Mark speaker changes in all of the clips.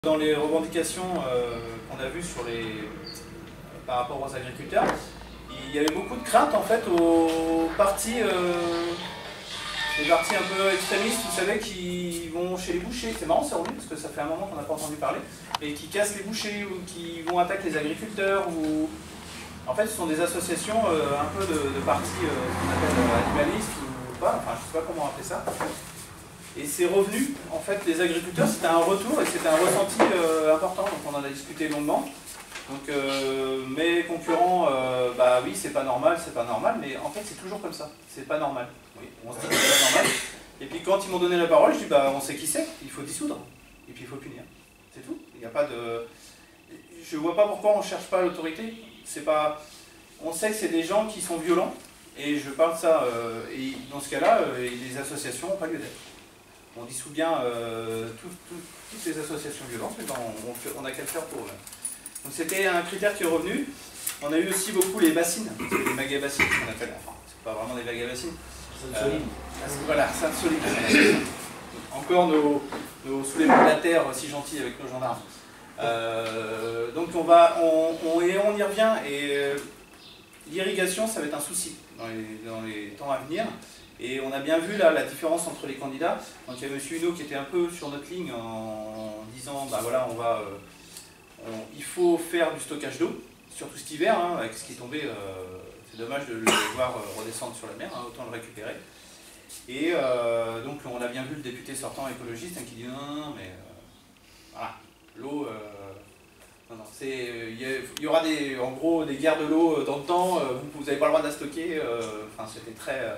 Speaker 1: Dans les revendications qu'on a vues par rapport aux agriculteurs, il y avait beaucoup de craintes en fait aux partis, les partis un peu extrémistes, vous savez, qui vont chez les bouchers. C'est marrant, c'est revenu parce que ça fait un moment qu'on n'a pas entendu parler, et qui cassent les bouchers ou qui vont attaquer les agriculteurs. En fait, ce sont des associations un peu de partis qu'on appelle animalistes ou pas, enfin je ne sais pas comment appeler ça. Et c'est revenu, en fait, les agriculteurs, c'était un retour et c'était un ressenti important, donc on en a discuté longuement. Donc mes concurrents, bah oui, c'est pas normal, mais en fait c'est toujours comme ça, c'est pas normal. Oui, on se dit que c'est pas normal. Et puis quand ils m'ont donné la parole, je dis bah on sait qui c'est, il faut dissoudre, et puis il faut punir. C'est tout. Il n'y a pas de. Je vois pas pourquoi on cherche pas l'autorité. C'est pas. On sait que c'est des gens qui sont violents, et je parle de ça, et dans ce cas-là, les associations n'ont pas lieu d'être. On dissout bien toutes les associations violentes, mais ben on n'a qu'à le faire pour eux. Donc c'était un critère qui est revenu. On a eu aussi beaucoup les bassines, les magabassines qu'on appelle. Enfin, c'est pas vraiment des magabassines. Voilà, Sainte-Soline. Encore nos soulèvements de la terre si gentils avec nos gendarmes. Donc on y revient, et l'irrigation, ça va être un souci dans les temps à venir. Et on a bien vu là la différence entre les candidats. Donc il y a M. Huneau qui était un peu sur notre ligne en disant bah voilà, il faut faire du stockage d'eau, surtout cet hiver, hein, avec ce qui est tombé, c'est dommage de le voir redescendre sur la mer, hein, autant le récupérer. Et donc on a bien vu le député sortant écologiste hein, qui dit non, mais voilà, l'eau, non, il y aura en gros des guerres de l'eau dans le temps, vous n'avez pas le droit de la stocker, enfin c'était très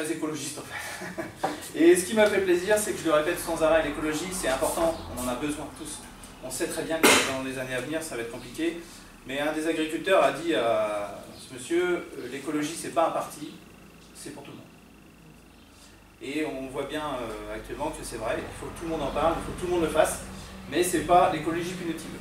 Speaker 1: écologiste en fait. Et ce qui m'a fait plaisir, c'est que je le répète sans arrêt, l'écologie c'est important, on en a besoin tous. On sait très bien que dans les années à venir ça va être compliqué, mais un des agriculteurs a dit à ce monsieur, l'écologie c'est pas un parti, c'est pour tout le monde. Et on voit bien actuellement que c'est vrai, il faut que tout le monde en parle, il faut que tout le monde le fasse, mais c'est pas l'écologie punitive.